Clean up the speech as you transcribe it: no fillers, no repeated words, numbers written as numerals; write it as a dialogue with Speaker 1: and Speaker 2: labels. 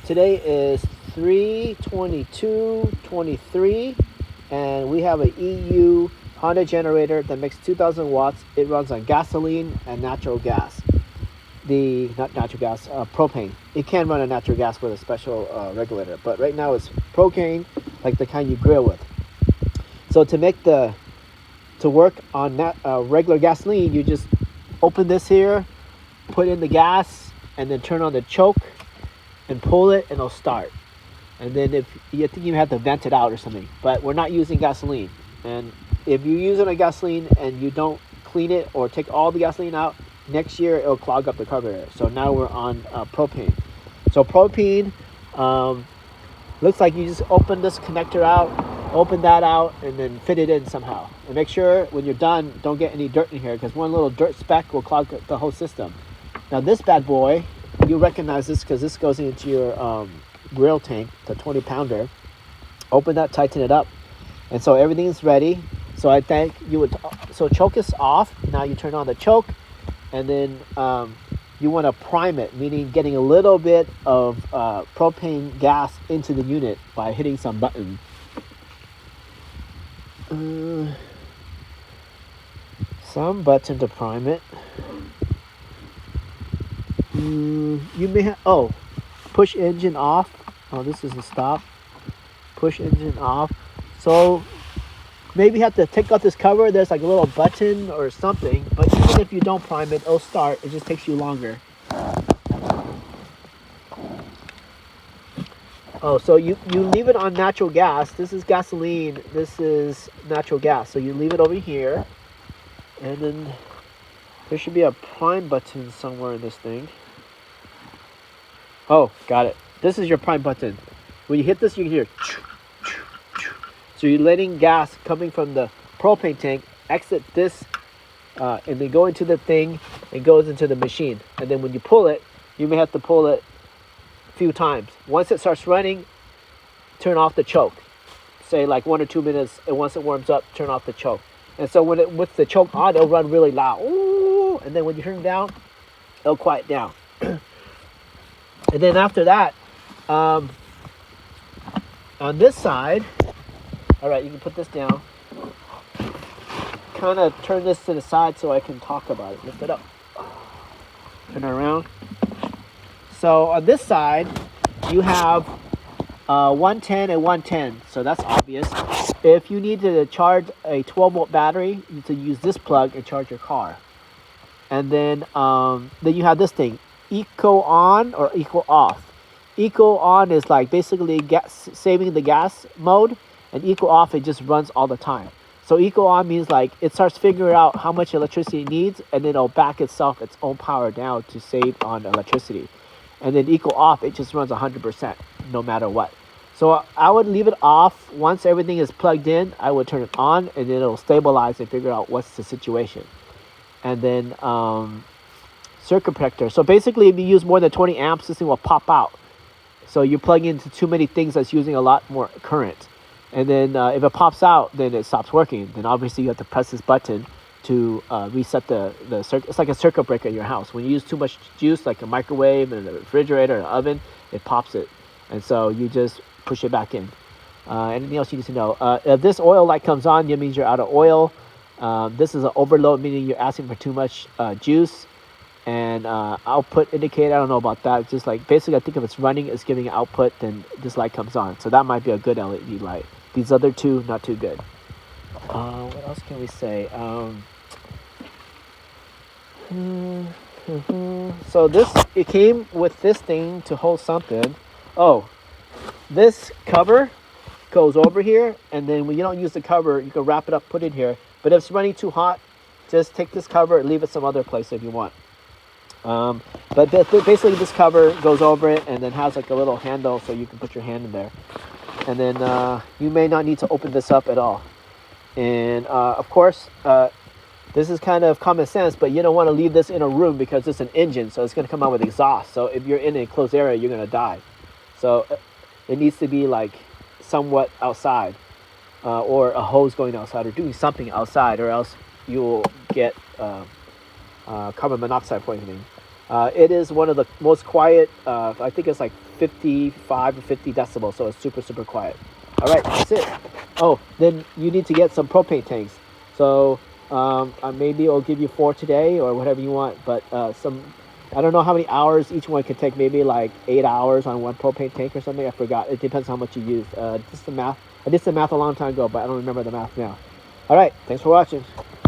Speaker 1: Today is 3/22/23, and we have a EU Honda generator that makes 2,000 watts. It runs on gasoline and natural gas. Not natural gas, propane. It can run on natural gas with a special regulator, but right now it's propane, like the kind you grill with. So to work on that regular gasoline, you just open this here, put in the gas, and then turn on the choke and pull it, and it'll start. And then if you think you have to vent it out or something, but we're not using gasoline. And if you're using a gasoline and you don't clean it or take all the gasoline out, next year it'll clog up the carburetor. So now we're on propane. So propane looks like you just open this connector out, open that out, and then fit it in somehow. And make sure when you're done, don't get any dirt in here, because one little dirt speck will clog the whole system. Now this bad boy, you recognize this because this goes into your grill tank, the 20-pounder. Open that, tighten it up, and so everything is ready. So I think you would. So choke is off. Now you turn on the choke, and then you want to prime it, meaning getting a little bit of propane gas into the unit by hitting some button. Some button to prime it. You may have, push engine off. Oh, this is the stop. Push engine off. So maybe you have to take out this cover. There's like a little button or something, but even if you don't prime it, it'll start. It just takes you longer. Oh, so you leave it on natural gas. This is gasoline. This is natural gas. So you leave it over here, and then there should be a prime button somewhere in this thing. Oh, got it. This is your prime button. When you hit this, you can hear. So you're letting gas coming from the propane tank exit this, and then go into the thing. It goes into the machine. And then when you pull it, you may have to pull it a few times. Once it starts running, turn off the choke. Say like 1 or 2 minutes, and once it warms up, turn off the choke. And so with the choke on, it'll run really loud. Ooh, and then when you turn it down, it'll quiet down. And then after that, on this side, all right, you can put this down. Kind of turn this to the side so I can talk about it. Lift it up. Turn it around. So on this side, you have 110 and 110. So that's obvious. If you need to charge a 12-volt battery, you need to use this plug and charge your car. And then you have this thing, eco on or eco off. Eco on is like basically saving the gas mode, and eco off, it just runs all the time. So eco on means like it starts figuring out how much electricity it needs, and then it'll back its own power down to save on electricity. And then eco off, it just runs 100% no matter what. So I would leave it off. Once everything is plugged in, I would turn it on, and then it'll stabilize and figure out what's the situation. And then circuit protector. So basically, if you use more than 20 amps, this thing will pop out. So you plug into too many things that's using a lot more current. And then if it pops out, then it stops working. Then obviously you have to press this button to reset the circuit. It's like a circuit breaker in your house. When you use too much juice, like a microwave and a refrigerator and an oven, it pops it. And so you just push it back in. Anything else you need to know? If this oil light comes on, that means you're out of oil. This is an overload, meaning you're asking for too much juice. And output indicator, I don't know about that. It's just like basically, I think if it's running, it's giving output, then this light comes on. So that might be a good LED light. These other two, not too good. What else can we say? So it came with this thing to hold something. Oh, this cover goes over here, and then when you don't use the cover, you can wrap it up, put it here. But if it's running too hot, just take this cover and leave it some other place if you want. But basically this cover goes over it, and then has like a little handle so you can put your hand in there. And then you may not need to open this up at all. And of course, this is kind of common sense, but you don't want to leave this in a room because it's an engine, so it's going to come out with exhaust. So if you're in a closed area, you're going to die. So it needs to be like somewhat outside, or a hose going outside, or doing something outside, or else you will get carbon monoxide poisoning. It is one of the most quiet, I think it's like 55 or 50 decibels, so it's super quiet. All right, that's it. Oh, then you need to get some propane tanks. So maybe I'll give you 4 today or whatever you want, but I don't know how many hours each one could take. Maybe like 8 hours on one propane tank or something. I forgot. It depends how much you use. Just the math. I did some math a long time ago, but I don't remember the math now. All right, thanks for watching.